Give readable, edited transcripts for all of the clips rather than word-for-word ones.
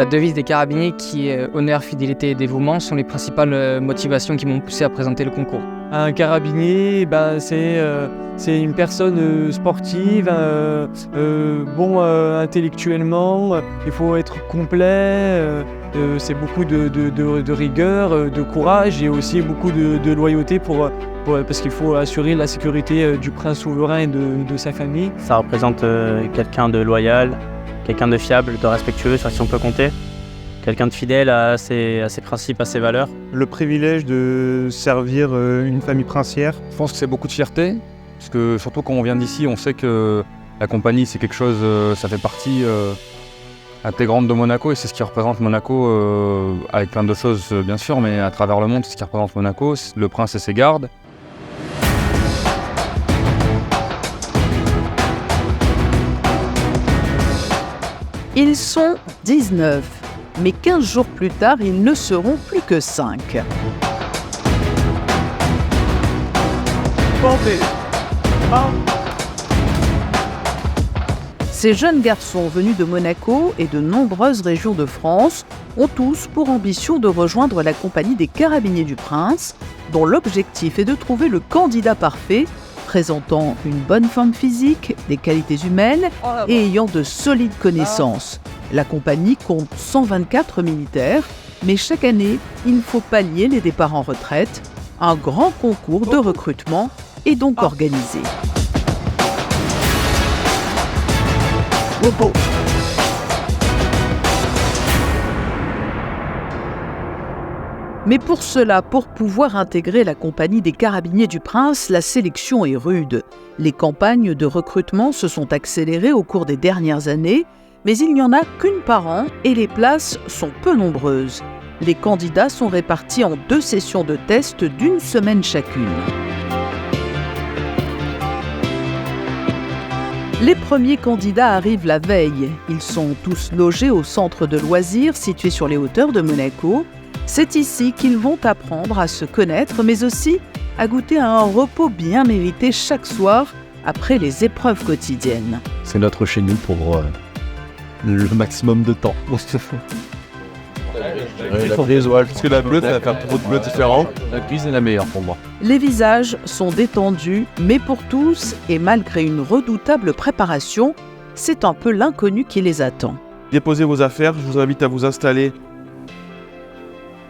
La devise des carabiniers qui est honneur, fidélité et dévouement sont les principales motivations qui m'ont poussé à présenter le concours. Un carabinier, c'est une personne sportive, intellectuellement, il faut être complet, c'est beaucoup de rigueur, de courage et aussi beaucoup de loyauté parce qu'il faut assurer la sécurité du prince souverain et de sa famille. Ça représente quelqu'un de loyal, quelqu'un de fiable, de respectueux sur qui on peut compter. Quelqu'un de fidèle à ses principes, à ses valeurs. Le privilège de servir une famille princière. Je pense que c'est beaucoup de fierté, parce que surtout quand on vient d'ici, on sait que la compagnie c'est quelque chose, ça fait partie intégrante de Monaco et c'est ce qui représente Monaco avec plein de choses bien sûr, mais à travers le monde c'est ce qui représente Monaco, le prince et ses gardes. Ils sont 19. Mais 15 jours plus tard, ils ne seront plus que 5. Ces jeunes garçons venus de Monaco et de nombreuses régions de France ont tous pour ambition de rejoindre la compagnie des Carabiniers du Prince, dont l'objectif est de trouver le candidat parfait, présentant une bonne forme physique, des qualités humaines et ayant de solides connaissances. La compagnie compte 124 militaires, mais chaque année, il faut pallier les départs en retraite. Un grand concours de recrutement est donc organisé. Mais pour cela, pour pouvoir intégrer la compagnie des Carabiniers du Prince, la sélection est rude. Les campagnes de recrutement se sont accélérées au cours des dernières années, mais il n'y en a qu'une par an et les places sont peu nombreuses. Les candidats sont répartis en 2 sessions de test d'1 semaine chacune. Les premiers candidats arrivent la veille. Ils sont tous logés au centre de loisirs situé sur les hauteurs de Monaco. C'est ici qu'ils vont apprendre à se connaître, mais aussi à goûter à un repos bien mérité chaque soir après les épreuves quotidiennes. C'est notre chez nous pour le maximum de temps. La grise, ouais, parce que la bleue, ça va faire trop de bleus différents. La grise est la meilleure pour moi. Les visages sont détendus, mais pour tous, et malgré une redoutable préparation, c'est un peu l'inconnu qui les attend. Déposez vos affaires, je vous invite à vous installer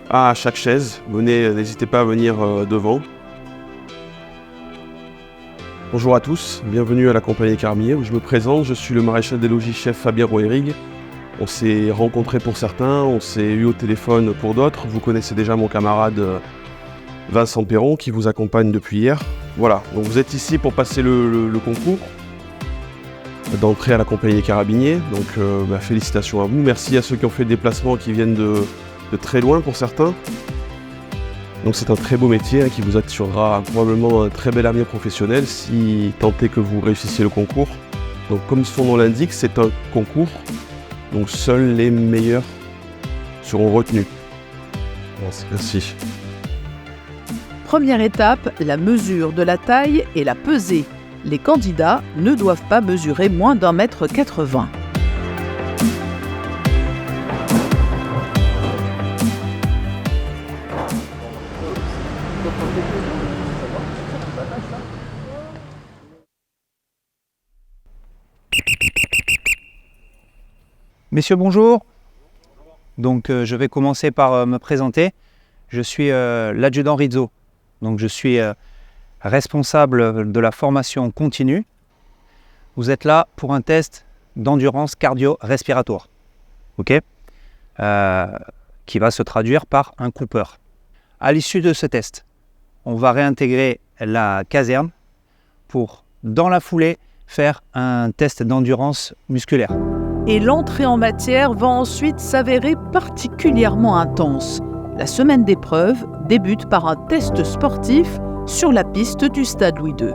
à chaque chaise. Venez, n'hésitez pas à venir devant. Bonjour à tous, bienvenue à la compagnie des Carabiniers où je me présente, je suis le maréchal des logis chef Fabien Roerig. On s'est rencontrés pour certains, on s'est eu au téléphone pour d'autres. Vous connaissez déjà mon camarade Vincent Perron qui vous accompagne depuis hier. Voilà, donc vous êtes ici pour passer le concours d'entrée à la compagnie des Carabiniers. Donc félicitations à vous, merci à ceux qui ont fait le déplacement, qui viennent de très loin pour certains. Donc c'est un très beau métier qui vous assurera probablement un très bel avenir professionnel si tant est que vous réussissiez le concours. Donc comme son nom l'indique, c'est un concours, donc seuls les meilleurs seront retenus. Merci. Première étape, la mesure de la taille et la pesée. Les candidats ne doivent pas mesurer moins d'1,80 m. Messieurs, bonjour. Donc, je vais commencer par me présenter. Je suis l'adjudant Rizzo. Donc, je suis responsable de la formation continue. Vous êtes là pour un test d'endurance cardio-respiratoire, ok, qui va se traduire par un Cooper. À l'issue de ce test, on va réintégrer la caserne pour, dans la foulée, faire un test d'endurance musculaire. Et l'entrée en matière va ensuite s'avérer particulièrement intense. La semaine d'épreuve débute par un test sportif sur la piste du Stade Louis II.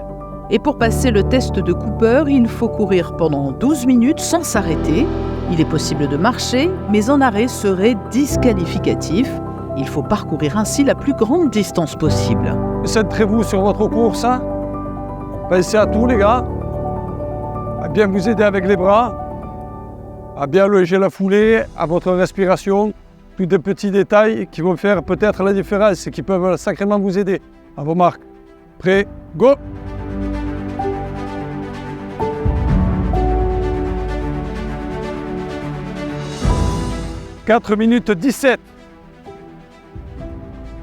Et pour passer le test de Cooper, il faut courir pendant 12 minutes sans s'arrêter. Il est possible de marcher, mais un arrêt serait disqualificatif. Il faut parcourir ainsi la plus grande distance possible. Centrez-vous sur votre course. Pensez à tout, les gars. À bien vous aider avec les bras. à bien loger la foulée, à votre respiration, tous des petits détails qui vont faire peut-être la différence et qui peuvent sacrément vous aider. À vos marques. Prêt, go! « 4 minutes 17.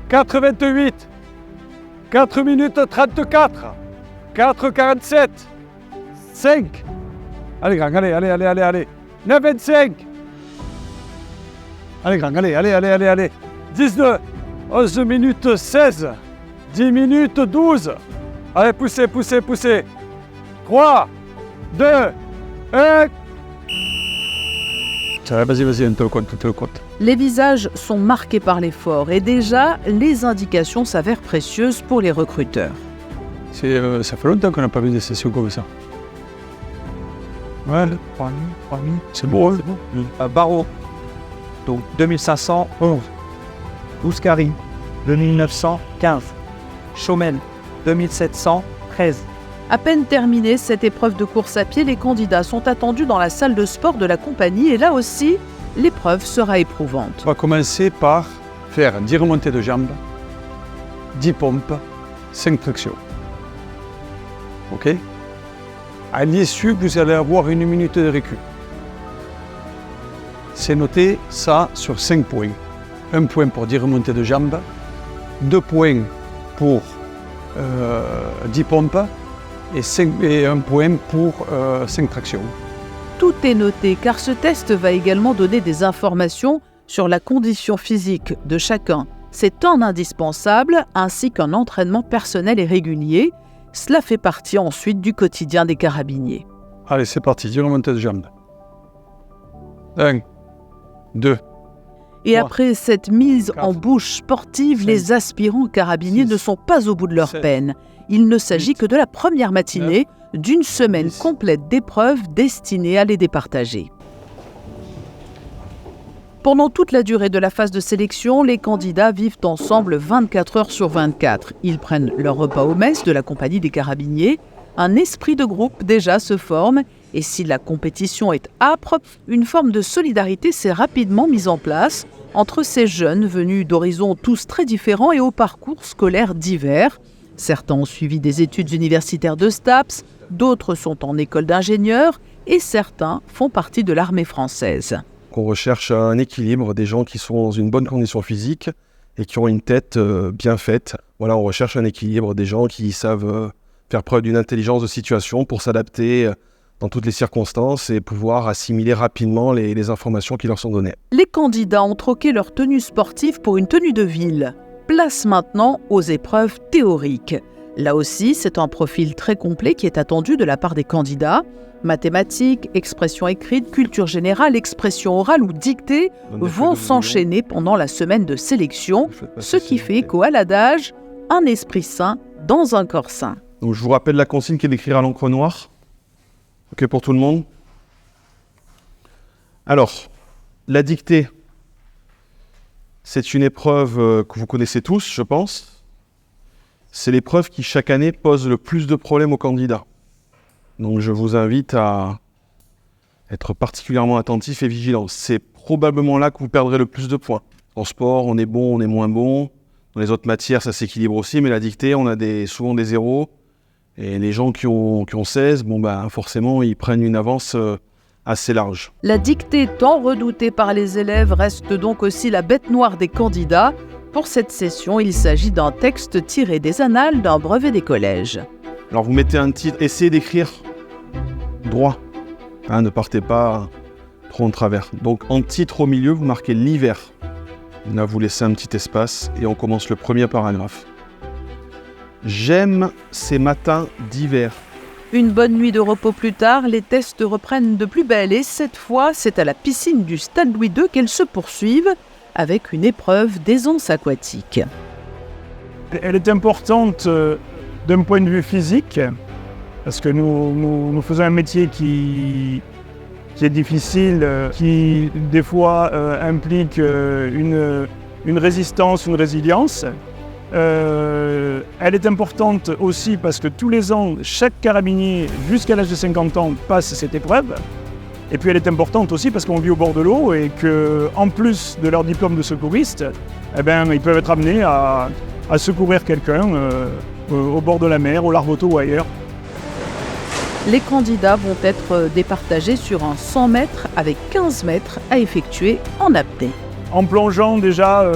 4,28. 4 minutes 34. 4,47. 5. Allez, grand, allez. 9,25. Allez, grand, allez. 19. 11 minutes 16. 10 minutes 12. Allez, poussez. 3, 2, 1. Vas-y, on te le compte. Les visages sont marqués par l'effort et déjà, les indications s'avèrent précieuses pour les recruteurs. Ça fait longtemps qu'on n'a pas vu des sessions comme ça. Ouais, 3 000. C'est bon, Barreau, donc 2511. Ouscari, 2915. Chaumel, 2713. À peine terminée cette épreuve de course à pied, les candidats sont attendus dans la salle de sport de la compagnie et là aussi, l'épreuve sera éprouvante. On va commencer par faire 10 remontées de jambes, 10 pompes, 5 tractions. Ok? À l'issue, vous allez avoir 1 minute de récup. C'est noté ça sur 5 points. 1 point pour 10 remontées de jambes, 2 points pour 10 pompes et 1 point pour 5 tractions. Tout est noté car ce test va également donner des informations sur la condition physique de chacun, ses temps indispensables ainsi qu'un entraînement personnel et régulier. Cela fait partie ensuite du quotidien des carabiniers. Allez, c'est parti, 10 remontées de jambes. 1, 2. Et après cette mise en bouche sportive, les aspirants carabiniers ne sont pas au bout de leur peine. Il ne s'agit que de la première matinée d'une semaine complète d'épreuves destinées à les départager. Pendant toute la durée de la phase de sélection, les candidats vivent ensemble 24 heures sur 24. Ils prennent leur repas au mess de la compagnie des carabiniers. Un esprit de groupe déjà se forme et si la compétition est âpre, une forme de solidarité s'est rapidement mise en place entre ces jeunes venus d'horizons tous très différents et aux parcours scolaires divers. Certains ont suivi des études universitaires de STAPS, d'autres sont en école d'ingénieur et certains font partie de l'armée française. On recherche un équilibre des gens qui sont dans une bonne condition physique et qui ont une tête bien faite. Voilà, on recherche un équilibre des gens qui savent faire preuve d'une intelligence de situation pour s'adapter dans toutes les circonstances et pouvoir assimiler rapidement les informations qui leur sont données. Les candidats ont troqué leur tenue sportive pour une tenue de ville. Place maintenant aux épreuves théoriques. Là aussi, c'est un profil très complet qui est attendu de la part des candidats. Mathématiques, expression écrite, culture générale, expression orale ou dictée vont s'enchaîner pendant la semaine de sélection, ce qui fait écho à l'adage « un esprit sain dans un corps sain ». Donc, je vous rappelle la consigne qui est d'écrire à l'encre noire. OK pour tout le monde? Alors, la dictée, c'est une épreuve que vous connaissez tous, je pense. C'est l'épreuve qui, chaque année, pose le plus de problèmes aux candidats. Donc, je vous invite à être particulièrement attentif et vigilant. C'est probablement là que vous perdrez le plus de points. En sport, on est bon, on est moins bon. Dans les autres matières, ça s'équilibre aussi, mais la dictée, on a souvent des zéros. Et les gens qui ont 16, forcément, ils prennent une avance assez large. La dictée tant redoutée par les élèves reste donc aussi la bête noire des candidats. Pour cette session, il s'agit d'un texte tiré des annales d'un brevet des collèges. Alors vous mettez un titre, essayez d'écrire droit, ne partez pas trop en travers. Donc en titre au milieu, vous marquez l'hiver. Là vous laissez un petit espace et on commence le premier paragraphe. J'aime ces matins d'hiver. Une bonne nuit de repos plus tard, les tests reprennent de plus belle et cette fois, c'est à la piscine du Stade Louis II qu'elles se poursuivent avec une épreuve d'aisance aquatique. Elle est importante d'un point de vue physique, parce que nous faisons un métier qui est difficile, qui des fois implique une résistance, une résilience. Elle est importante aussi parce que tous les ans, chaque carabinier, jusqu'à l'âge de 50 ans, passe cette épreuve. Et puis elle est importante aussi parce qu'on vit au bord de l'eau et qu'en plus de leur diplôme de secouriste, ils peuvent être amenés à secourir quelqu'un au bord de la mer, au Larvoto ou ailleurs. Les candidats vont être départagés sur un 100 mètres avec 15 mètres à effectuer en apnée. En plongeant déjà,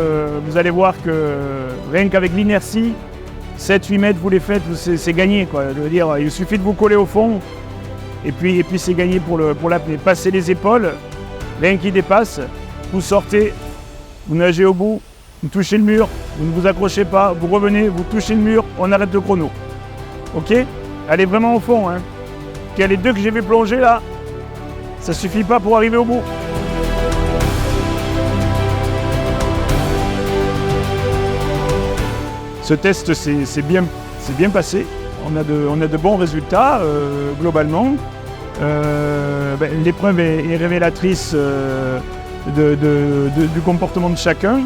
vous allez voir que rien qu'avec l'inertie, 7-8 mètres vous les faites, c'est gagné, quoi. Je veux dire, il suffit de vous coller au fond et puis c'est gagné pour l'apnée. Passez les épaules, rien qui dépasse, vous sortez, vous nagez au bout, vous touchez le mur, vous ne vous accrochez pas, vous revenez, vous touchez le mur, on arrête le chrono. Ok? Allez vraiment au fond, hein. Les deux que j'ai vu plonger là, ça suffit pas pour arriver au bout. Ce test c'est bien passé, on a de bons résultats globalement. L'épreuve est révélatrice du comportement de chacun,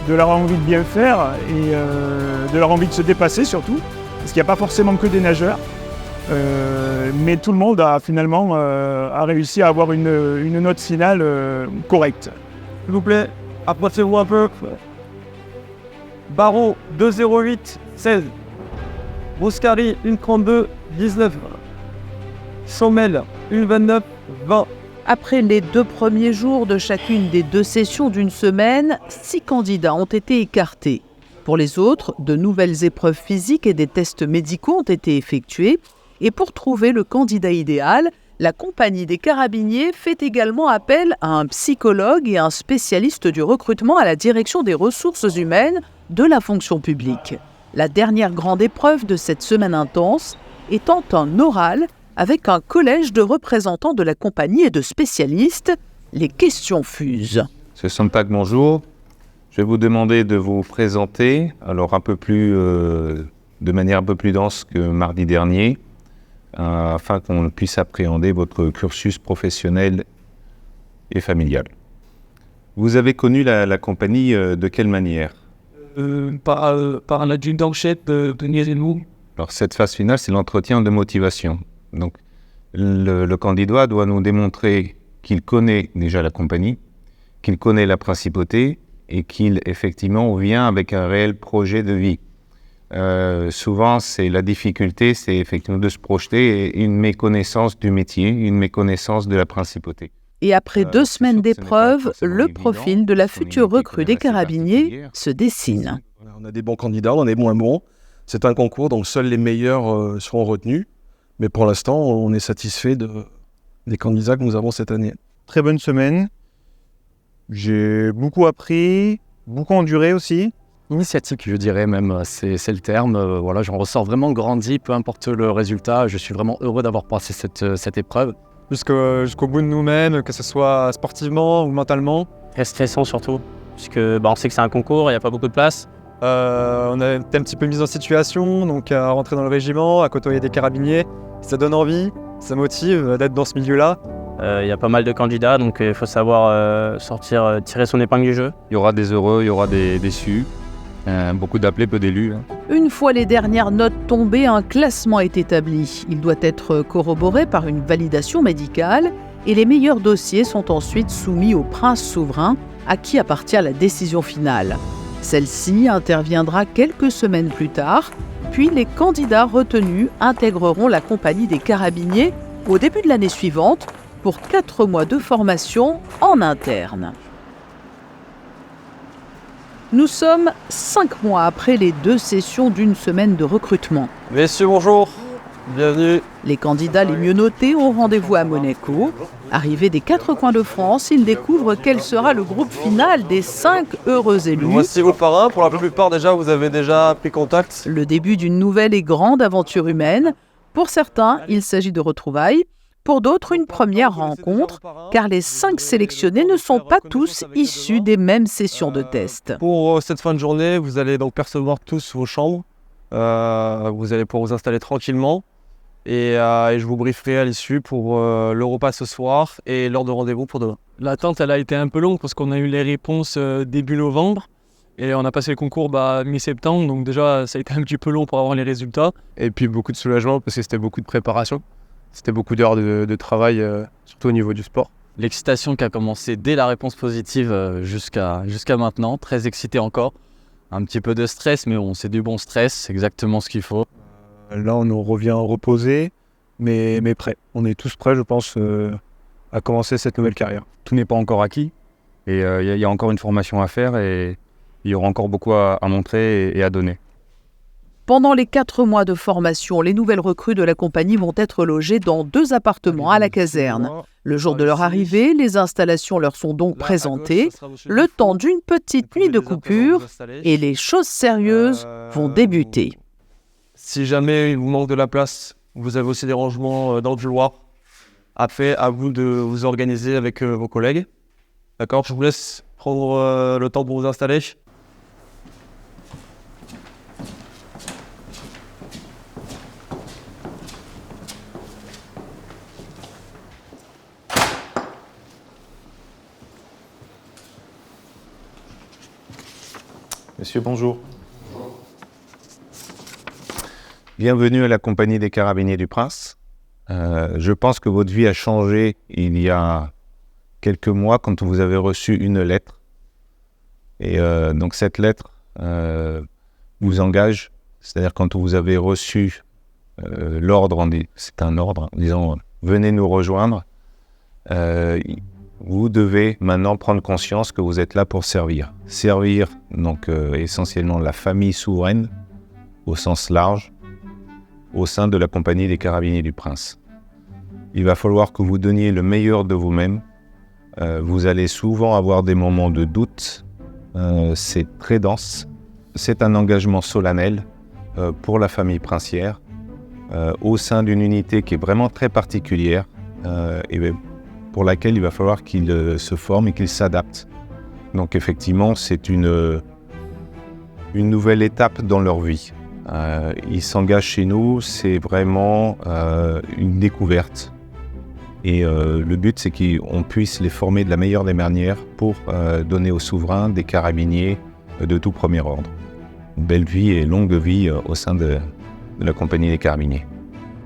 de leur envie de bien faire et de leur envie de se dépasser surtout, parce qu'il n'y a pas forcément que des nageurs. Mais tout le monde a finalement réussi à avoir une note finale correcte. S'il vous plaît, approchez-vous un peu. Barreau 2,08, 16. Boscari 1,32, 19. Sommel 1,29, 20. Après les 2 premiers jours de chacune des 2 sessions d'une semaine, 6 candidats ont été écartés. Pour les autres, de nouvelles épreuves physiques et des tests médicaux ont été effectués. Et pour trouver le candidat idéal, la compagnie des carabiniers fait également appel à un psychologue et un spécialiste du recrutement à la direction des ressources humaines de la fonction publique. La dernière grande épreuve de cette semaine intense étant un oral avec un collège de représentants de la compagnie et de spécialistes. Les questions fusent. Monsieur Sontag, bonjour. Je vais vous demander de vous présenter, alors de manière un peu plus dense que mardi dernier, afin qu'on puisse appréhender votre cursus professionnel et familial. Vous avez connu la compagnie de quelle manière ? Par un adjudant-chef de Niézénou. Alors cette phase finale, c'est l'entretien de motivation. Donc le candidat doit nous démontrer qu'il connaît déjà la compagnie, qu'il connaît la principauté et qu'il effectivement vient avec un réel projet de vie. Souvent, c'est la difficulté, c'est effectivement de se projeter et une méconnaissance du métier, une méconnaissance de la principauté. Et après 2 semaines d'épreuve, le profil de la future recrue des carabiniers se dessine. On a des bons candidats, on a des moins bons. C'est un concours, donc seuls les meilleurs seront retenus. Mais pour l'instant, on est satisfait des candidats que nous avons cette année. Très bonne semaine. J'ai beaucoup appris, beaucoup enduré aussi. Initiatique, je dirais même, c'est le terme. Voilà, j'en ressors vraiment grandi, peu importe le résultat. Je suis vraiment heureux d'avoir passé cette épreuve. Jusqu'au bout de nous-mêmes, que ce soit sportivement ou mentalement. Très stressant surtout, puisque on sait que c'est un concours, il n'y a pas beaucoup de place. On a été un petit peu mis en situation, donc à rentrer dans le régiment, à côtoyer des carabiniers. Ça donne envie, ça motive d'être dans ce milieu-là. Il y a pas mal de candidats, donc il faut savoir tirer son épingle du jeu. Il y aura des heureux, il y aura des déçus. Beaucoup d'appelés, peu d'élus. Une fois les dernières notes tombées, un classement est établi. Il doit être corroboré par une validation médicale et les meilleurs dossiers sont ensuite soumis au prince souverain à qui appartient la décision finale. Celle-ci interviendra quelques semaines plus tard, puis les candidats retenus intégreront la compagnie des carabiniers au début de l'année suivante pour 4 mois de formation en interne. Nous sommes 5 mois après les 2 sessions d'une semaine de recrutement. Messieurs, bonjour. Bienvenue. Les candidats les mieux notés ont rendez-vous à Monaco. Arrivés des 4 coins de France, ils découvrent quel sera le groupe final des 5 heureux élus. Voici vos parrains. Pour la plupart, vous avez déjà pris contact. Le début d'une nouvelle et grande aventure humaine. Pour certains, il s'agit de retrouvailles. Pour d'autres, une première rencontre, car les 5 sélectionnés ne sont pas tous issus des mêmes sessions de test. Pour cette fin de journée, vous allez donc percevoir tous vos chambres. Vous allez pouvoir vous installer tranquillement. Et je vous brieferai à l'issue pour le repas ce soir et l'heure de rendez-vous pour demain. L'attente, elle a été un peu longue parce qu'on a eu les réponses début novembre. Et on a passé le concours mi-septembre, donc déjà ça a été un petit peu long pour avoir les résultats. Et puis beaucoup de soulagement parce que c'était beaucoup de préparation. C'était beaucoup d'heures de travail, surtout au niveau du sport. L'excitation qui a commencé dès la réponse positive jusqu'à maintenant, très excité encore. Un petit peu de stress, mais bon, c'est du bon stress, c'est exactement ce qu'il faut. Là, on nous revient reposé, mais prêt. On est tous prêts, je pense, à commencer cette nouvelle carrière. Tout n'est pas encore acquis et il y a encore une formation à faire et il y aura encore beaucoup à montrer et à donner. Pendant les 4 mois de formation, les nouvelles recrues de la compagnie vont être logées dans 2 appartements à la caserne. Le jour de leur arrivée, les installations leur sont donc présentées, le temps d'une petite nuit de coupure, et les choses sérieuses vont débuter. Si jamais il vous manque de la place, vous avez aussi des rangements dans le couloir. Après, à vous de vous organiser avec vos collègues. D'accord, je vous laisse prendre le temps pour vous installer. Monsieur, bonjour. Bienvenue à la compagnie des Carabiniers du Prince. Je pense que votre vie a changé il y a quelques mois quand vous avez reçu une lettre. Et donc cette lettre vous engage, c'est-à-dire quand vous avez reçu l'ordre, c'est un ordre disant « venez nous rejoindre », vous devez maintenant prendre conscience que vous êtes là pour servir. Servir donc essentiellement la famille souveraine au sens large au sein de la compagnie des Carabiniers du Prince. Il va falloir que vous donniez le meilleur de vous-même. Vous allez souvent avoir des moments de doute. C'est très dense. C'est un engagement solennel pour la famille princière au sein d'une unité qui est vraiment très particulière. Pour laquelle il va falloir qu'ils se forment et qu'ils s'adaptent. Donc effectivement, c'est une nouvelle étape dans leur vie. Ils s'engagent chez nous, c'est vraiment une découverte. Et le but, c'est qu'on puisse les former de la meilleure des manières pour donner aux souverains des carabiniers de tout premier ordre. Une belle vie et longue vie au sein de la compagnie des carabiniers.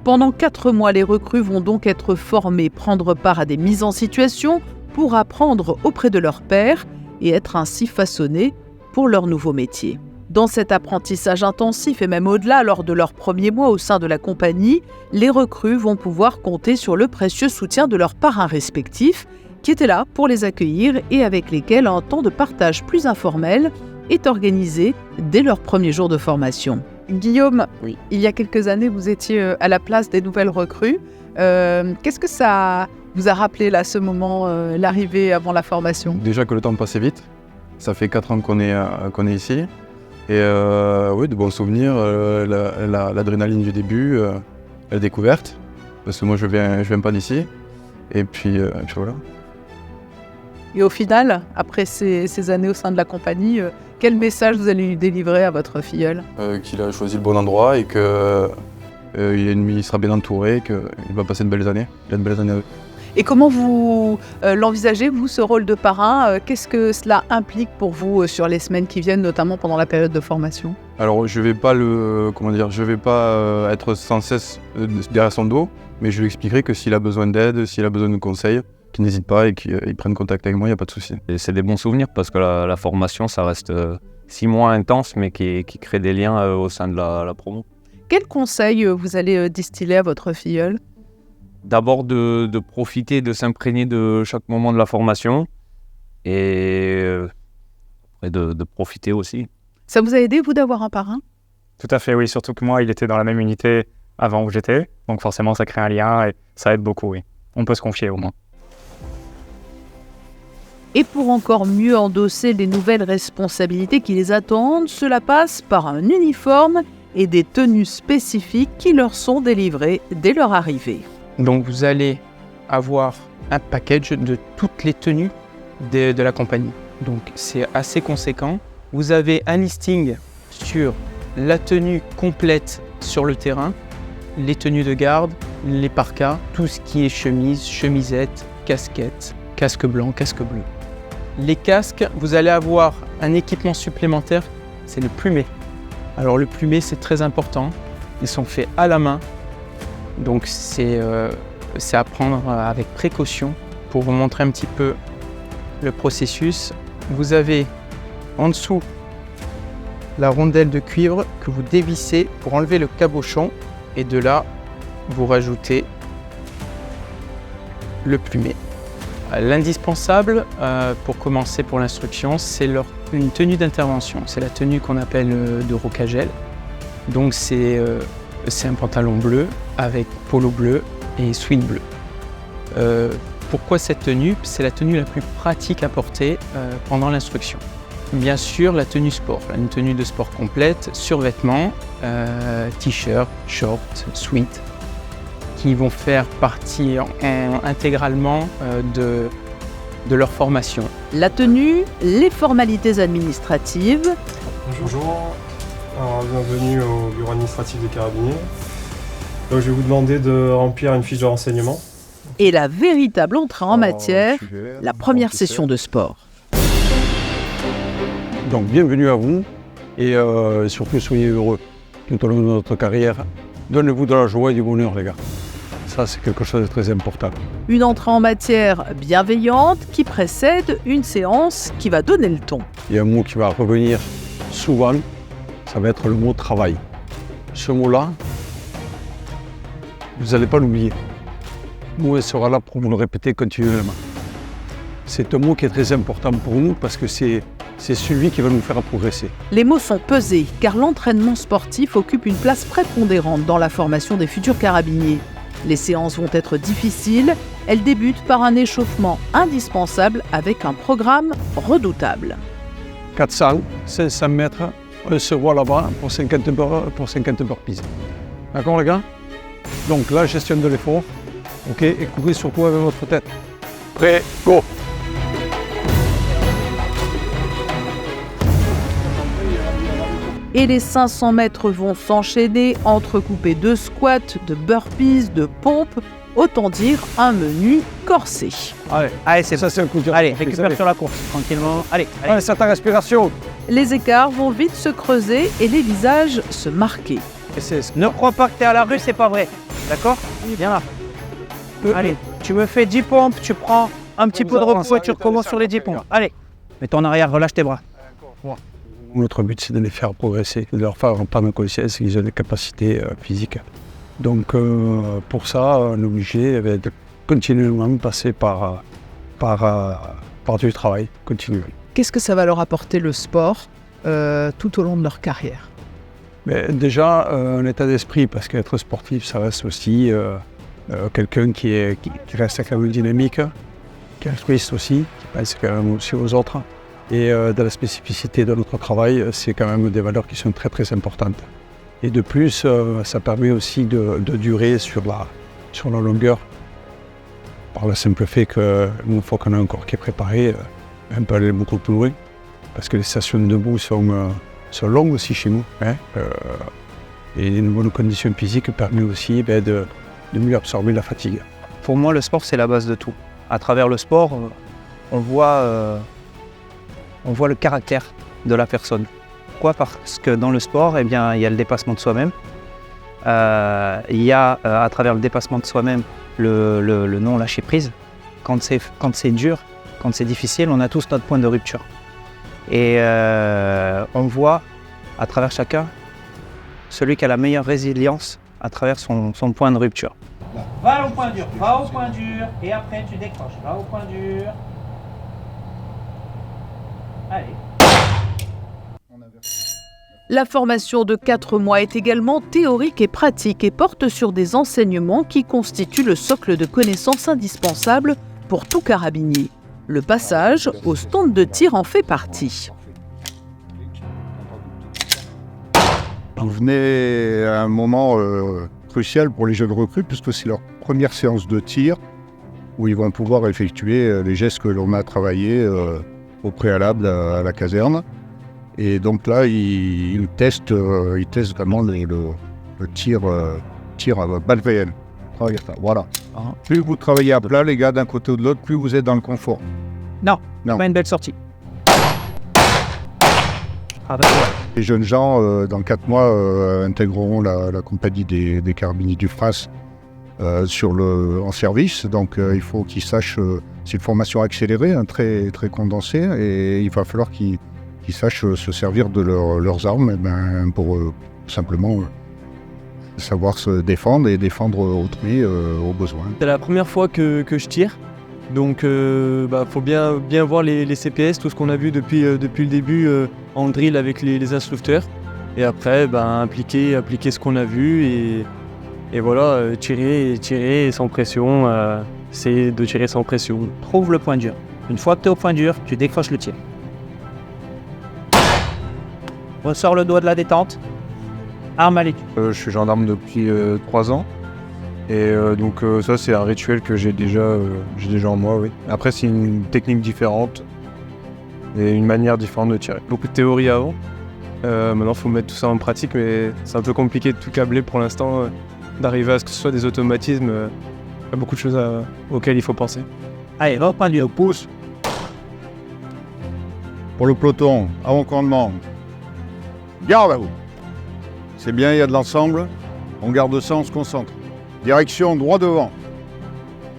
Pendant 4 mois, les recrues vont donc être formées, prendre part à des mises en situation pour apprendre auprès de leurs pairs et être ainsi façonnés pour leur nouveau métier. Dans cet apprentissage intensif et même au-delà, lors de leurs premiers mois au sein de la compagnie, les recrues vont pouvoir compter sur le précieux soutien de leurs parrains respectifs qui étaient là pour les accueillir et avec lesquels un temps de partage plus informel est organisé dès leur premier jour de formation. Guillaume, Oui. Il y a quelques années, vous étiez à la place des nouvelles recrues. Qu'est-ce que ça vous a rappelé là, ce moment, l'arrivée avant la formation ? Déjà que le temps passait vite. Ça fait 4 ans qu'on est ici. Et oui, de bons souvenirs, l'adrénaline du début, la découverte. Parce que moi, je viens pas d'ici. Et puis voilà. Et au final, après ces années au sein de la compagnie, quel message vous allez lui délivrer à votre filleul ? Qu'il a choisi le bon endroit et qu'il sera bien entouré, qu'il va passer de belles années. Il a de belles années avec. Et comment vous l'envisagez, vous, ce rôle de parrain ? Qu'est-ce que cela implique pour vous sur les semaines qui viennent, notamment pendant la période de formation ? Alors, je vais pas être sans cesse derrière son dos, mais je lui expliquerai que s'il a besoin d'aide, s'il a besoin de conseils, qu'il n'hésite pas et qu'il prenne contact avec moi, il n'y a pas de souci. Et c'est des bons souvenirs parce que la formation, ça reste 6 mois intenses, mais qui crée des liens au sein de la promo. Quels conseils vous allez distiller à votre filleul ? D'abord de profiter, de s'imprégner de chaque moment de la formation et de profiter aussi. Ça vous a aidé, vous, d'avoir un parrain ? Tout à fait, oui. Surtout que moi, il était dans la même unité avant où j'étais. Donc forcément, ça crée un lien et ça aide beaucoup, oui. On peut se confier au moins. Et pour encore mieux endosser les nouvelles responsabilités qui les attendent, cela passe par un uniforme et des tenues spécifiques qui leur sont délivrées dès leur arrivée. Donc vous allez avoir un package de toutes les tenues de la compagnie. Donc c'est assez conséquent. Vous avez un listing sur la tenue complète sur le terrain, les tenues de garde, les parkas, tout ce qui est chemise, chemisette, casquette, casque blanc, casque bleu. Les casques, vous allez avoir un équipement supplémentaire, c'est le plumet. Alors le plumet, c'est très important. Ils sont faits à la main Donc c'est à prendre avec précaution. Pour vous montrer un petit peu le processus, vous avez en dessous la rondelle de cuivre que vous dévissez pour enlever le cabochon et de là vous rajoutez le plumet. L'indispensable pour commencer pour l'instruction, c'est une tenue d'intervention. C'est la tenue qu'on appelle de rocagel. Donc c'est un pantalon bleu avec polo bleu et sweat bleu. Pourquoi cette tenue? C'est la tenue la plus pratique à porter pendant l'instruction. Bien sûr, la tenue sport, une tenue de sport complète, survêtements, t-shirt, short, sweat, qui vont faire partie intégralement de leur formation. La tenue, les formalités administratives. Bonjour, alors, bienvenue au bureau administratif des carabiniers. Donc, je vais vous demander de remplir une fiche de renseignement. Et la véritable entrée en matière, la première session de sport. Donc bienvenue à vous et surtout soyez heureux tout au long de notre carrière. Donnez-vous de la joie et du bonheur les gars. Ça c'est quelque chose de très important. Une entrée en matière bienveillante qui précède une séance qui va donner le ton. Il y a un mot qui va revenir souvent, ça va être le mot travail. Ce mot-là, vous n'allez pas l'oublier. Le mot sera là pour vous le répéter continuellement. C'est un mot qui est très important pour nous parce que c'est celui qui va nous faire progresser. Les mots sont pesés car l'entraînement sportif occupe une place prépondérante dans la formation des futurs carabiniers. Les séances vont être difficiles, elles débutent par un échauffement indispensable avec un programme redoutable. 400, 500 mètres, on se voit là-bas pour 50 burpees. D'accord les gars? Donc la gestion de l'effort, ok, et courez surtout avec votre tête. Prêt, go! Et les 500 mètres vont s'enchaîner, entrecoupés de squats, de burpees, de pompes, autant dire un menu corsé. Allez, c'est ça, c'est un coup dur. Allez, récupère sur la course, tranquillement. Allez. C'est ta respiration. Les écarts vont vite se creuser et les visages se marquer. Ne crois pas que t'es à la rue, c'est pas vrai. D'accord? Viens là. Allez, tu me fais 10 pompes, tu prends un petit peu de repos et tu recommences sur les 10 pompes. Allez, mets-toi en arrière, relâche tes bras. Notre but, c'est de les faire progresser, de leur faire prendre conscience qu'ils ont des capacités physiques. Donc, pour ça, on est obligé de continuellement passer par du travail continu. Qu'est-ce que ça va leur apporter le sport tout au long de leur carrière? Mais déjà, un état d'esprit, parce qu'être sportif, ça reste aussi quelqu'un qui reste quand même dynamique, qui est altruiste aussi, qui pense quand même aussi aux autres. Et dans la spécificité de notre travail, c'est quand même des valeurs qui sont très très importantes. Et de plus, ça permet aussi de durer sur la longueur, par le simple fait qu'une fois qu'on a un corps qui est préparé, on peut aller beaucoup plus loin, parce que les sessions debout sont longues aussi chez nous. Hein, et une bonne condition physique permet aussi de mieux absorber la fatigue. Pour moi, le sport, c'est la base de tout. À travers le sport, on voit le caractère de la personne. Pourquoi? Parce que dans le sport, eh bien, il y a le dépassement de soi-même. Il y a, à travers le dépassement de soi-même, le non-lâcher-prise. Quand c'est dur, quand c'est difficile, on a tous notre point de rupture. Et on voit, à travers chacun, celui qui a la meilleure résilience à travers son point de rupture. Va au point dur, et après tu décroches. Va au point dur. Allez. La formation de 4 mois est également théorique et pratique et porte sur des enseignements qui constituent le socle de connaissances indispensables pour tout carabinier. Le passage au stand de tir en fait partie. Vous venez à un moment crucial pour les jeunes recrues puisque c'est leur première séance de tir où ils vont pouvoir effectuer les gestes que l'on a travaillés au préalable à la caserne. Et donc là, ils testent vraiment le tir à balle réelle. Voilà. Plus vous travaillez à plat, les gars, d'un côté ou de l'autre, plus vous êtes dans le confort. Non, pas une belle sortie. Les jeunes gens, dans 4 mois, intégreront la compagnie des carabiniers du France en service. Donc il faut qu'ils sachent, c'est une formation accélérée, hein, très, très condensée, et il va falloir qu'ils sachent se servir de leurs armes pour simplement savoir se défendre et défendre autrui au besoin. C'est la première fois que je tire, donc faut bien voir les CPS, tout ce qu'on a vu depuis le début en drill avec les instructeurs, et après appliquer ce qu'on a vu et voilà, tirer sans pression, essayer de tirer sans pression. Trouve le point dur. Une fois que tu es au point dur, tu décroches le tir. Ressors le doigt de la détente. Arme à l'étude. Je suis gendarme depuis 3 ans. Et donc ça, c'est un rituel que j'ai déjà en moi, oui. Après, c'est une technique différente et une manière différente de tirer. Beaucoup de théorie avant. Maintenant, il faut mettre tout ça en pratique, mais c'est un peu compliqué de tout câbler pour l'instant, d'arriver à ce que ce soit des automatismes. Il y a beaucoup de choses auxquelles il faut penser. Allez, va au point dur. Pousse. Pour le peloton, avant commandement, garde à vous. C'est bien, il y a de l'ensemble. On garde ça, on se concentre. Direction droit devant.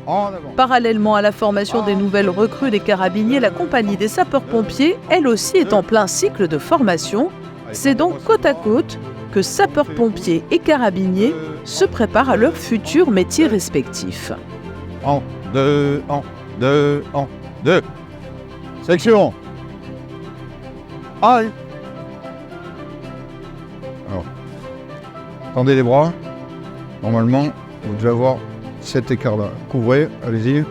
En avant. Parallèlement à la formation des nouvelles recrues des carabiniers, la compagnie des sapeurs-pompiers, elle aussi, est en plein cycle de formation. C'est donc côte à côte que sapeurs-pompiers et carabiniers se préparent à leurs futurs métiers respectifs. En, deux, en, deux, en, deux. Section. Allez. Alors, tendez les bras. Normalement, vous devez avoir cet écart-là. Couvrez, allez-y.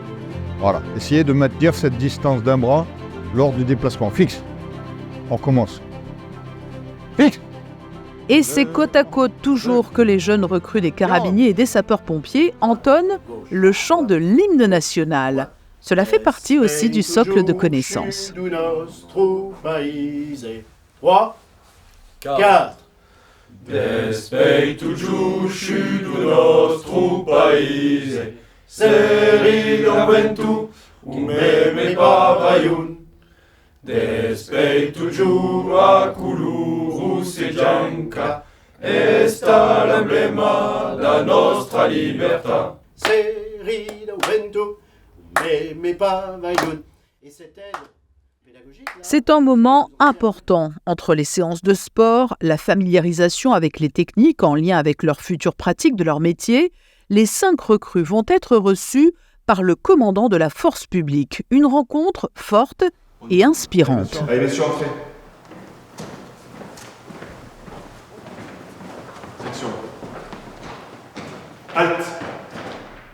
Voilà. Essayez de maintenir cette distance d'un bras lors du déplacement. Fixe. On recommence. Fixe. Et c'est côte à côte toujours que les jeunes recrues des carabiniers et des sapeurs-pompiers entonnent le chant de l'hymne national. Cela fait partie aussi du socle de connaissances. 3, 4. Despeitu du nostrum paese, seridum ventu, meme pavaiun. Despeitu aculurus e gianca, esta l'emblema da nostra libertà. Seridum ventu, meme pavaiun. Et cette aide pédagogique... C'est un moment important entre les séances de sport, la familiarisation avec les techniques en lien avec leur future pratique de leur métier. Les 5 recrues vont être reçues par le commandant de la force publique. Une rencontre forte et inspirante. Allez, messieurs, entrez. Section. Halte.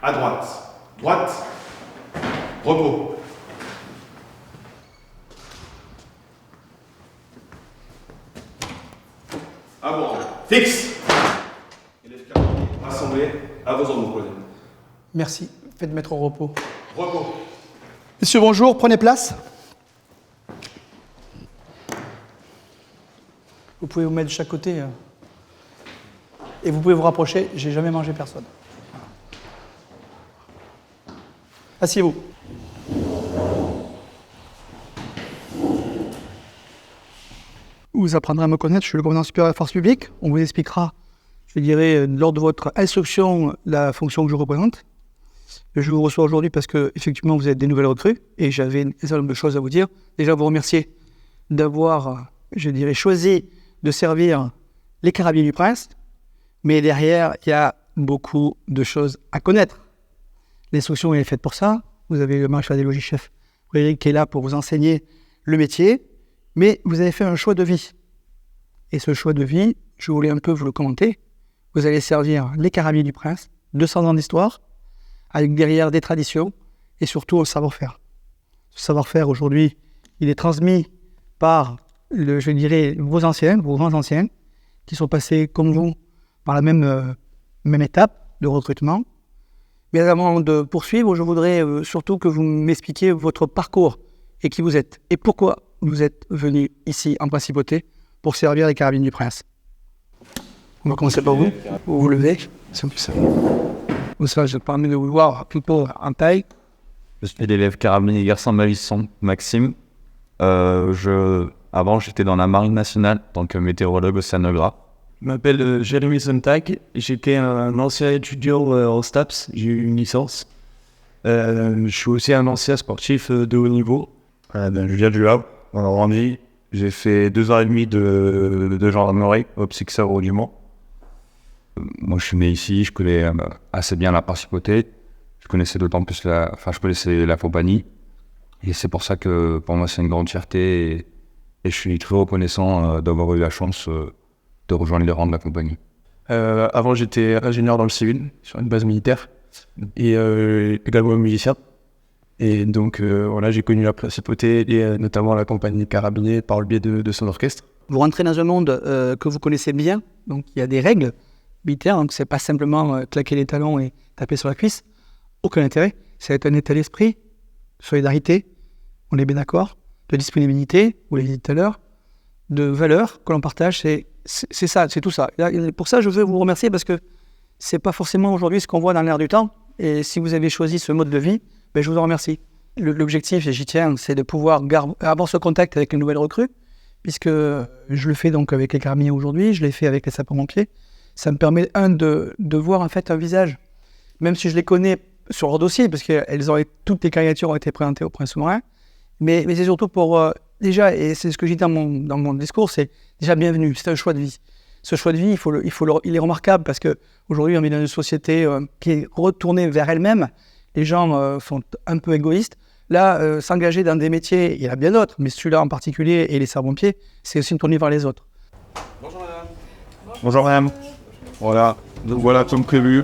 À droite. Droite. Repos. À vos rangs. Fixe. Et les carabiniers rassemblés à vos ordres, colonel. Merci. Faites mettre au repos. Repos. Messieurs, bonjour. Prenez place. Vous pouvez vous mettre de chaque côté. Et vous pouvez vous rapprocher. J'ai jamais mangé personne. Asseyez-vous. Vous apprendrez à me connaître, je suis le commandant supérieur de la force publique. On vous expliquera, je dirais, lors de votre instruction, la fonction que je représente. Je vous reçois aujourd'hui parce que, effectivement, vous êtes des nouvelles recrues et j'avais un certain nombre de choses à vous dire. Déjà, vous remercier d'avoir, je dirais, choisi de servir les carabiniers du Prince. Mais derrière, il y a beaucoup de choses à connaître. L'instruction est faite pour ça. Vous avez le maréchal des logis chef Eric qui est là pour vous enseigner le métier. Mais vous avez fait un choix de vie. Et ce choix de vie, je voulais un peu vous le commenter. Vous allez servir les carabiniers du Prince, 200 ans d'histoire, avec derrière des traditions et surtout un savoir-faire. Ce savoir-faire, aujourd'hui, il est transmis par, je dirais, vos grands anciens, qui sont passés, comme vous, par la même étape de recrutement. Mais avant de poursuivre, je voudrais surtout que vous m'expliquiez votre parcours et qui vous êtes et pourquoi vous êtes venu ici en principauté pour servir les carabiniers du Prince. On va commencer par vous. Vous vous levez, c'est plus simple. Vous savez, je permets de vous voir plutôt en taille. Je suis l'élève carabinier garçon Malisson, Maxime. Avant, j'étais dans la Marine nationale en tant que météorologue océanographe. Je m'appelle Jérémy Sontag. J'étais un ancien étudiant en STAPS. J'ai eu une licence. Je suis aussi un ancien sportif de haut niveau. Je viens du Havre, en Normandie. J'ai fait 2 ans et demi de gendarmerie au Psyxar au Mans. Moi, je suis né ici, je connais assez bien la principauté. Je connaissais d'autant plus je connaissais la compagnie. Et c'est pour ça que pour moi, c'est une grande fierté. Et je suis très reconnaissant d'avoir eu la chance de rejoindre les rangs de la compagnie. Avant, j'étais ingénieur dans le civil, sur une base militaire, et également musicien. Et donc, voilà, j'ai connu la principauté et notamment la compagnie des carabiniers par le biais de son orchestre. Vous rentrez dans un monde que vous connaissez bien, donc il y a des règles militaires, donc c'est pas simplement claquer les talons et taper sur la cuisse. Aucun intérêt. C'est un état d'esprit, solidarité, on est bien d'accord, de disponibilité, vous l'avez dit tout à l'heure, de valeurs que l'on partage, c'est ça, c'est tout ça. Et pour ça, je veux vous remercier parce que c'est pas forcément aujourd'hui ce qu'on voit dans l'air du temps. Et si vous avez choisi ce mode de vie, ben je vous en remercie. L'objectif, et j'y tiens, c'est de pouvoir avoir ce contact avec les nouvelles recrues, puisque je le fais donc avec les carabiniers aujourd'hui, je l'ai fait avec les sapeurs-pompiers. Ça me permet, de voir en fait un visage, même si je les connais sur leur dossier, parce que toutes les candidatures ont été présentées au Prince Souverain, mais c'est surtout pour, déjà, et c'est ce que j'ai dit dans mon discours, c'est déjà bienvenue, c'est un choix de vie. Ce choix de vie, il est remarquable, parce qu'aujourd'hui, on est dans une société qui est retournée vers elle-même. Les gens sont un peu égoïstes. Là, s'engager dans des métiers, il y en a bien d'autres, mais celui-là en particulier, et les sapeurs-pompiers, c'est aussi une tournée vers les autres. Bonjour madame. Bonjour madame. Voilà, donc voilà comme prévu.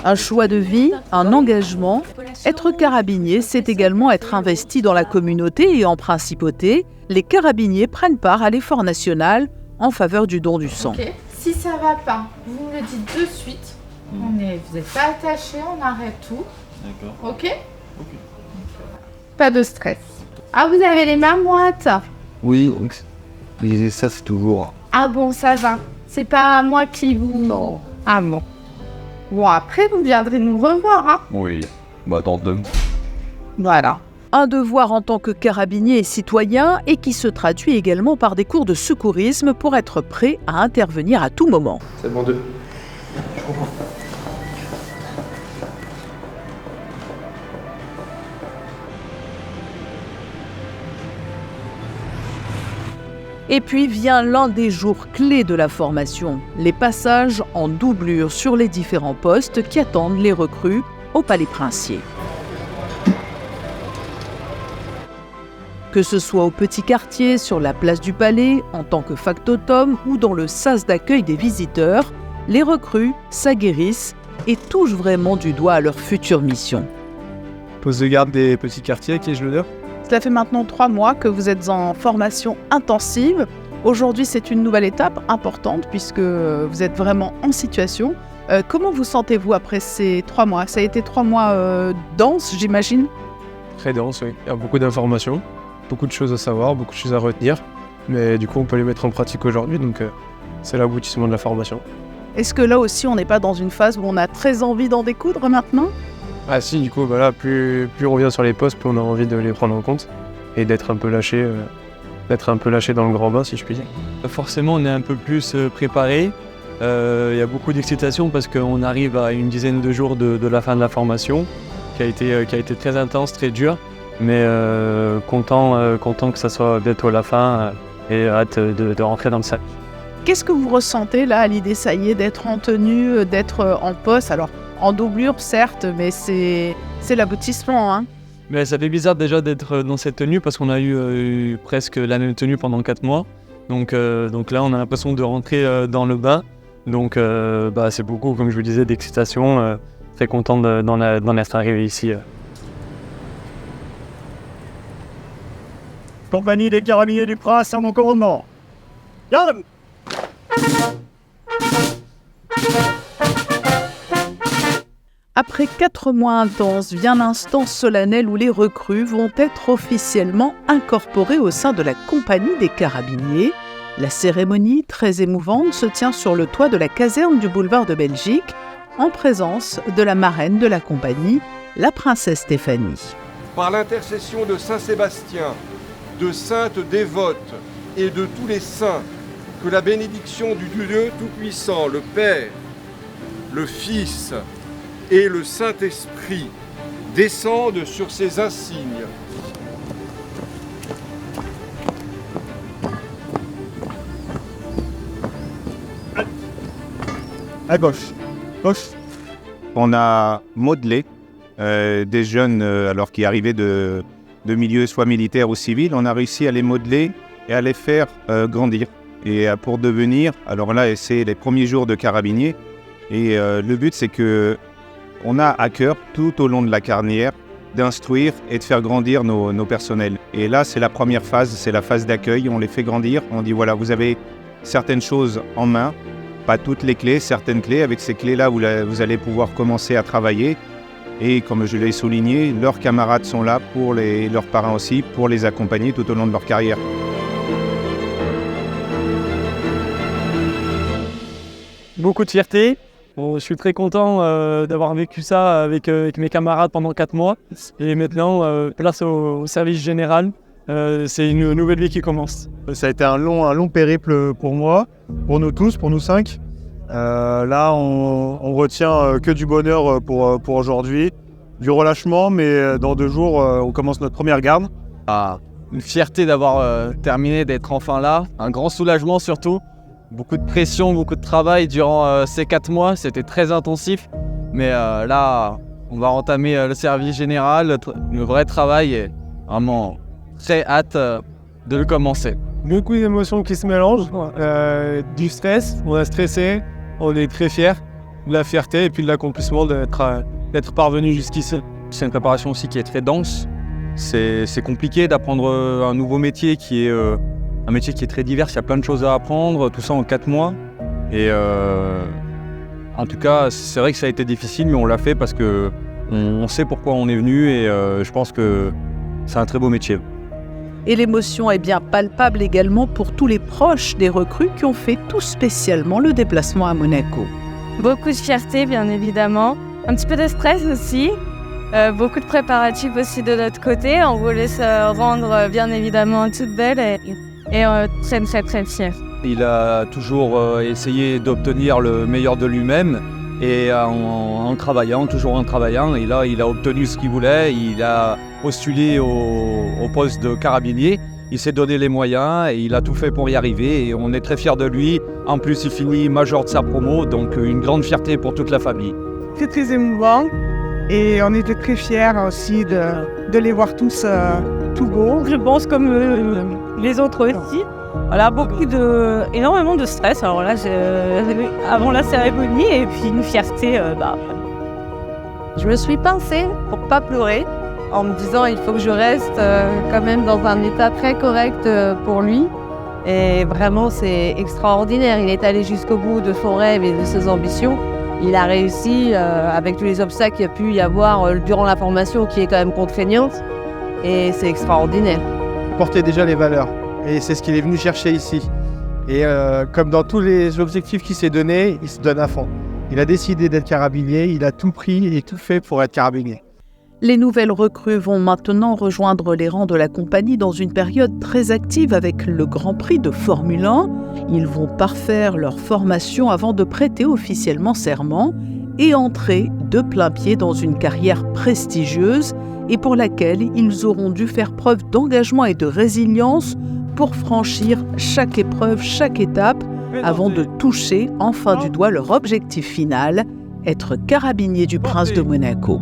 Un choix de vie, un engagement. Être carabinier, c'est également être investi dans la communauté et en principauté. Les carabiniers prennent part à l'effort national en faveur du don du sang. Okay. Si ça va pas, vous me le dites de suite. Vous n'êtes pas attaché, on arrête tout. D'accord. Ok. Pas de stress. Ah, vous avez les mains moites. Oui, ça c'est toujours... Ah bon, ça va. C'est pas moi qui vous... Non. Ah bon. Bon, après, vous viendrez nous revoir, hein. Oui, dans 2 mois. Voilà. Un devoir en tant que carabinier et citoyen et qui se traduit également par des cours de secourisme pour être prêt à intervenir à tout moment. C'est bon, 2. Je comprends. Et puis vient l'un des jours clés de la formation, les passages en doublure sur les différents postes qui attendent les recrues au Palais Princier. Que ce soit au petit quartier, sur la place du Palais, en tant que factotum ou dans le sas d'accueil des visiteurs, les recrues s'aguerrissent et touchent vraiment du doigt à leur future mission. Poste de garde des petits quartiers, qui ai-je l'honneur ? Cela fait maintenant 3 mois que vous êtes en formation intensive. Aujourd'hui, c'est une nouvelle étape importante puisque vous êtes vraiment en situation. Comment vous sentez-vous après ces 3 mois ? Ça a été 3 mois denses, j'imagine ? Très dense, oui. Il y a beaucoup d'informations, beaucoup de choses à savoir, beaucoup de choses à retenir. Mais du coup, on peut les mettre en pratique aujourd'hui, donc c'est l'aboutissement de la formation. Est-ce que là aussi, on n'est pas dans une phase où on a très envie d'en découdre maintenant ? Ah si, du coup, là, plus on revient sur les postes, plus on a envie de les prendre en compte et d'être un peu lâché dans le grand bain, si je puis dire. Forcément, on est un peu plus préparé. Il y a beaucoup d'excitation parce qu'on arrive à une dizaine de jours de la fin de la formation, qui a été très intense, très dur, mais content que ça soit bientôt la fin et hâte de rentrer dans le sac. Qu'est-ce que vous ressentez là à l'idée, ça y est, d'être en tenue, d'être en poste ? Alors, en doublure, certes, mais c'est l'aboutissement, hein. Mais ça fait bizarre déjà d'être dans cette tenue parce qu'on a eu presque la même tenue pendant 4 mois. Donc là, on a l'impression de rentrer dans le bain. Donc c'est beaucoup, comme je vous disais, d'excitation. Très content d'en être arrivé ici. Compagnie des carabiniers du Prince à mon commandement. Garde! Après 4 mois intenses, vient l'instant solennel où les recrues vont être officiellement incorporées au sein de la compagnie des carabiniers. La cérémonie, très émouvante, se tient sur le toit de la caserne du boulevard de Belgique, en présence de la marraine de la compagnie, la princesse Stéphanie. Par l'intercession de Saint Sébastien, de saintes dévotes et de tous les saints, Que la bénédiction du Dieu Tout-Puissant, le Père, le Fils et le Saint-Esprit descendent sur ces insignes. À gauche. Gauche. On a modelé des jeunes alors qui arrivaient de milieux soit militaires ou civils. On a réussi à les modeler et à les faire grandir. Et pour devenir, alors là c'est les premiers jours de carabinier. Et le but c'est que on a à cœur tout au long de la carrière d'instruire et de faire grandir nos personnels. Et là c'est la première phase, c'est la phase d'accueil. On les fait grandir. On dit voilà, vous avez certaines choses en main. Pas toutes les clés, certaines clés. Avec ces clés-là, vous allez pouvoir commencer à travailler. Et comme je l'ai souligné, leurs camarades sont là, leurs parents aussi, pour les accompagner tout au long de leur carrière. Beaucoup de fierté. Bon, je suis très content d'avoir vécu ça avec mes camarades pendant 4 mois. Et maintenant, place au service général. C'est une nouvelle vie qui commence. Ça a été un long périple pour moi, pour nous tous, pour nous 5. Là, on retient que du bonheur pour aujourd'hui, du relâchement, mais dans 2 jours, on commence notre première garde. Une fierté d'avoir terminé, d'être enfin là, un grand soulagement surtout. Beaucoup de pression, beaucoup de travail durant ces 4 mois, c'était très intensif. Mais là, on va entamer le service général, le vrai travail et vraiment très hâte de le commencer. Beaucoup d'émotions qui se mélangent, du stress, on est stressé, on est très fiers, de la fierté et puis de l'accomplissement d'être parvenu jusqu'ici. C'est une préparation aussi qui est très dense. C'est compliqué d'apprendre un nouveau métier qui est un métier qui est très divers, il y a plein de choses à apprendre, tout ça en 4 mois. Et en tout cas, c'est vrai que ça a été difficile, mais on l'a fait parce qu'on sait pourquoi on est venu et je pense que c'est un très beau métier. Et l'émotion est bien palpable également pour tous les proches des recrues qui ont fait tout spécialement le déplacement à Monaco. Beaucoup de fierté, bien évidemment. Un petit peu de stress aussi. Beaucoup de préparatifs aussi de notre côté. On voulait se rendre bien évidemment toute belle et très très très fière. Il a toujours essayé d'obtenir le meilleur de lui-même et en travaillant, toujours en travaillant. Et là, il a obtenu ce qu'il voulait. Il a postulé au poste de carabinier. Il s'est donné les moyens et il a tout fait pour y arriver. Et on est très fiers de lui. En plus, il finit major de sa promo, donc une grande fierté pour toute la famille. C'est très émouvant et on était très fiers aussi de les voir tous tout beaux. Je pense comme les autres aussi. Voilà, énormément de stress. Alors là, avant la cérémonie et puis une fierté. Je me suis pincée pour pas pleurer en me disant il faut que je reste quand même dans un état très correct pour lui. Et vraiment, c'est extraordinaire. Il est allé jusqu'au bout de son rêve et de ses ambitions. Il a réussi avec tous les obstacles qu'il y a pu y avoir durant la formation qui est quand même contraignante. Et c'est extraordinaire. Il portait déjà les valeurs et c'est ce qu'il est venu chercher ici. Et comme dans tous les objectifs qu'il s'est donnés, il se donne à fond. Il a décidé d'être carabinier, il a tout pris et tout fait pour être carabinier. Les nouvelles recrues vont maintenant rejoindre les rangs de la compagnie dans une période très active avec le Grand Prix de Formule 1. Ils vont parfaire leur formation avant de prêter officiellement serment et entrer de plein pied dans une carrière prestigieuse et pour laquelle ils auront dû faire preuve d'engagement et de résilience pour franchir chaque épreuve, chaque étape, avant de toucher enfin du doigt leur objectif final, être carabinier du Prince de Monaco.